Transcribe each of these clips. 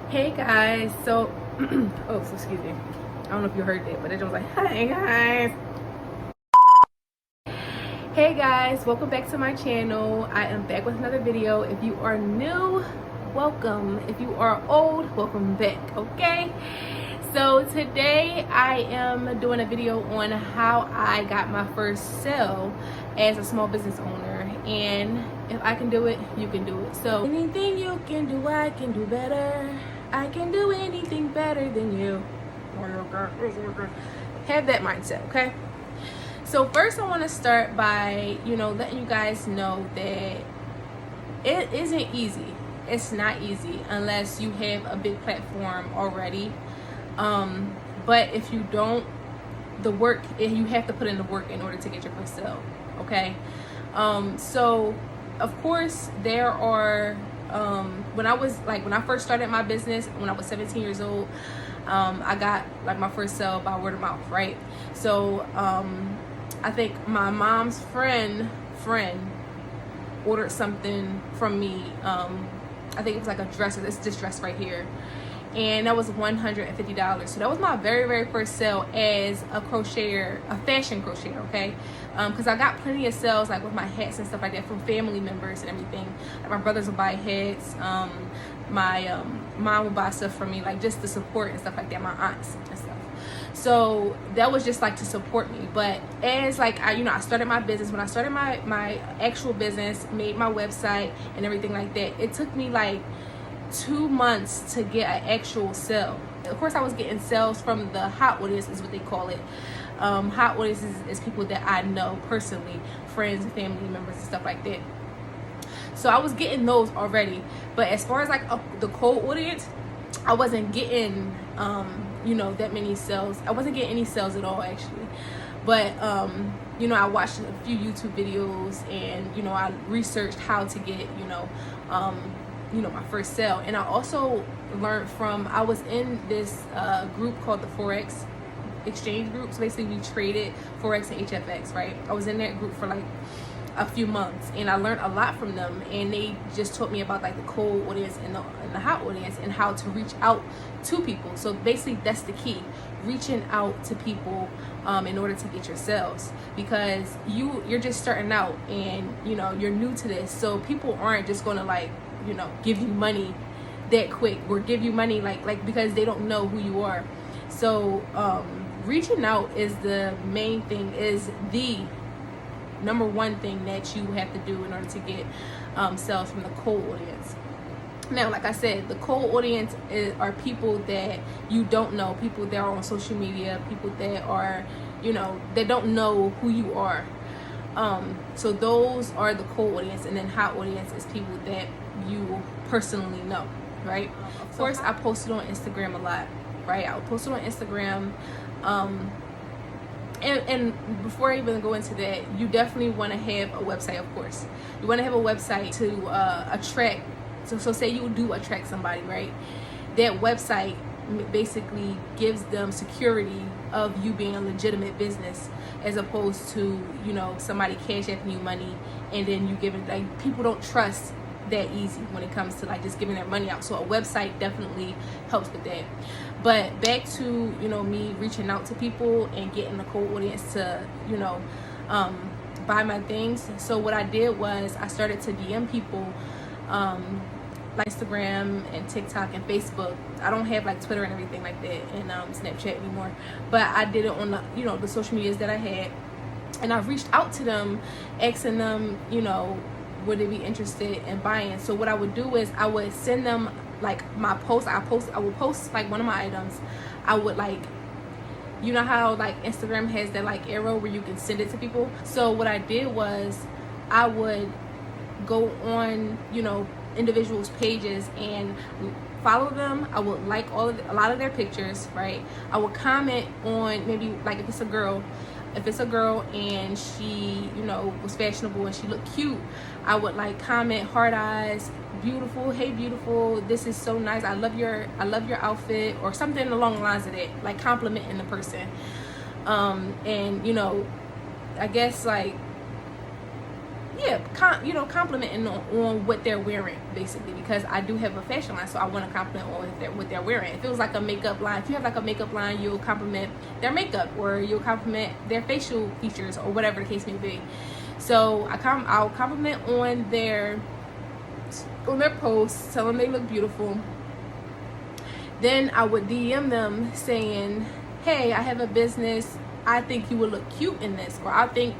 Hey guys, so excuse me. I don't know if you heard that, but it was like, hey guys. Hey guys, welcome back to my channel. I am back with another video. If you are new, welcome. If you are old, welcome back, okay? So today I am doing a video on how I got my first sale as a small business owner, and if I can do it, you can do it. So anything you can do, I can do better. I can do anything better than you. Have that mindset, okay? So first I want to start by, letting you guys know that it isn't easy. It's not easy unless you have a big platform already. But if you don't, you have to put in the work in order to get your first sale, okay? So of course there are, when I first started my business, when I was 17 years old, I got like my first sale by word of mouth, right? So I think my mom's friend ordered something from me. I think it was like a dress. It's this dress right here, and that was $150. So that was my very, very first sale as a crocheter, a fashion crocheter, okay? Because I got plenty of sales like with my hats and stuff like that from family members and everything. Like my brothers would buy hats, my mom would buy stuff for me, like just to support and stuff like that, my aunts and stuff. So that was just like to support me. But as like I started my business, when I started my actual business, made my website and everything like that, it took me like 2 months to get an actual sale. Of course I was getting sales from the hot audience, is what they call it. Hot audience is people that I know personally, friends and family members and stuff like that. So I was getting those already, but as far as like the cold audience, I wasn't getting that many sales. I wasn't getting any sales at all actually. But I watched a few YouTube videos, and I researched how to get my first sale. And I also learned I was in this group called the Forex exchange group. So basically we traded Forex and HFX, right? I was in that group for like a few months, and I learned a lot from them, and they just taught me about like the cold audience and the hot audience and how to reach out to people. So basically that's the key, reaching out to people in order to get your sales, because you're just starting out, and you're new to this, so people aren't just gonna like give you money that quick, or give you money like because they don't know who you are. So reaching out is the main thing, is the number one thing that you have to do in order to get sales from the cold audience. Now, like I said, the cold audience are people that you don't know, people that are on social media, people that are, that don't know who you are. So those are the cold audience, and then hot audience is people that you personally know, right? Of course, I posted on Instagram a lot, right? I posted on Instagram. And before I even go into that, you definitely want to have a website. Of course, you want to have a website to attract. So say you do attract somebody, right? That website basically gives them security of you being a legitimate business, as opposed to somebody cash apping you money and then you give it. Like, people don't trust that easy when it comes to like just giving their money out. So a website definitely helps with that. But back to me reaching out to people and getting the cold audience to buy my things. So what I did was I started to DM people, like Instagram and TikTok and Facebook. I don't have like Twitter and everything like that, and Snapchat anymore, but I did it on the social medias that I had, and I reached out to them, asking them would they be interested in buying. So what I would do is I would send them like my post. I would post like one of my items. I would like, how like Instagram has that like arrow where you can send it to people. So what I did was I would go on individuals' pages and follow them. I would like a lot of their pictures, right? I would comment on, maybe like if it's a girl and she was fashionable and she looked cute, I would like comment heart eyes, beautiful, hey beautiful, this is so nice, I love your outfit, or something along the lines of that, like complimenting the person. And I guess like yeah, complimenting on what they're wearing, basically, because I do have a fashion line, so I want to compliment on what they're wearing. If it was like a makeup line, if you have like a makeup line, you'll compliment their makeup, or you'll compliment their facial features, or whatever the case may be. So I'll compliment on their posts, tell them they look beautiful. Then I would DM them saying, hey, I have a business, I think you would look cute in this, or I think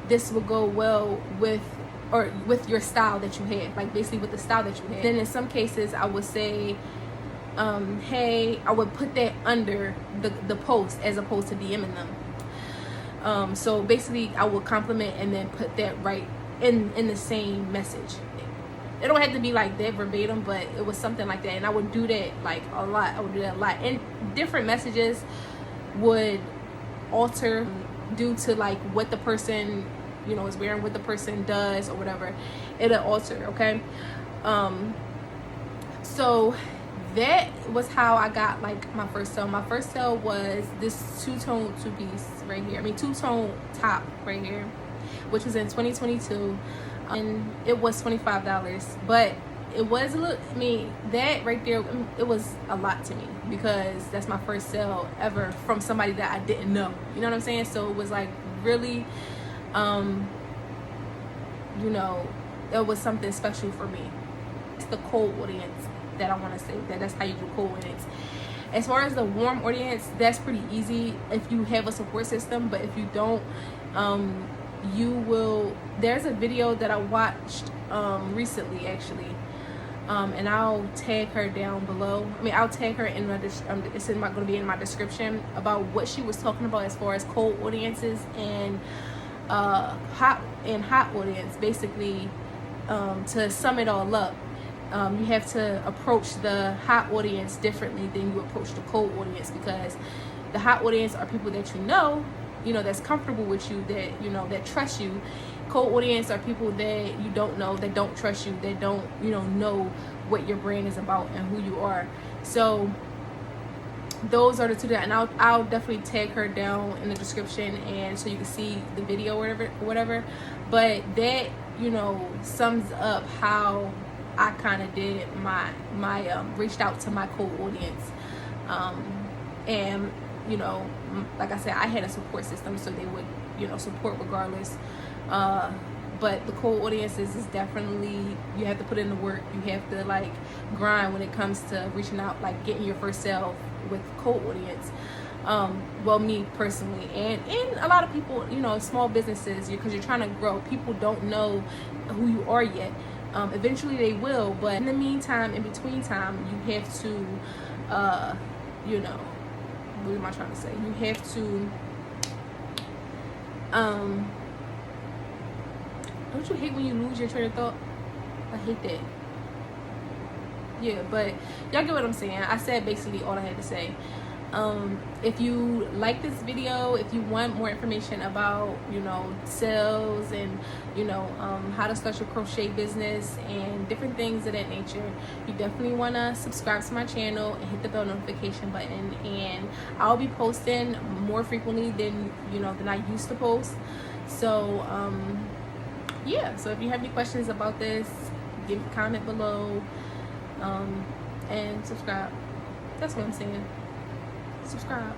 this will go well with your style that you have, like basically with the style that you have. Then in some cases I would say, hey, I would put that under the post as opposed to DMing them. So basically I would compliment and then put that right in the same message. It don't have to be like that verbatim, but it was something like that. And I would do that like a lot. I would do that a lot. And different messages would alter due to like what the person, you know, is wearing, what the person does or whatever. It'll alter, okay? So that was how I got like my first sale. My first sale was this two-tone two-piece right here. I mean, two-tone top right here, which was in 2022. And it was $25, but it was a little, I mean, that right there, it was a lot to me, because that's my first sale ever from somebody that I didn't know, you know what I'm saying? So it was like really, you know, it was something special for me. It's the cold audience that I want to say, that's how you do cold audience. As far as the warm audience, that's pretty easy if you have a support system, but if you don't, you will, there's a video that I watched recently actually, and I'll tag her down below. I mean, I'll tag her in my it's going to be in my description, about what she was talking about as far as cold audiences and hot audience. Basically, to sum it all up, you have to approach the hot audience differently than you approach the cold audience, because the hot audience are people that you know, that's comfortable with you, that, you know, that trust you. Cold audience are people that you don't know, that don't trust you, that don't, you know what your brand is about and who you are. So those are the two that, and I'll definitely tag her down in the description, and so you can see the video or whatever. But that, you know, sums up how I kind of did my reached out to my cold audience, and you know, like I said, I had a support system, so they would, you know, support regardless. But the cold audiences is definitely, you have to put in the work. You have to like grind when it comes to reaching out, like getting your first sale with cold audience. Well, me personally, and a lot of people, you know, small businesses, because you're trying to grow. People don't know who you are yet. Eventually they will, but in the meantime, in between time, you have to, you know, what am I trying to say? You have to, don't you hate when you lose your train of thought? I hate that. Yeah, but y'all get what I'm saying. I said basically all I had to say. If you like this video, if you want more information about, you know, sales and, you know, how to start your crochet business and different things of that nature, you definitely want to subscribe to my channel and hit the bell notification button. And I'll be posting more frequently than, you know, than I used to post. So yeah, so if you have any questions about this, give a comment below, and subscribe. That's what I'm saying. Subscribe.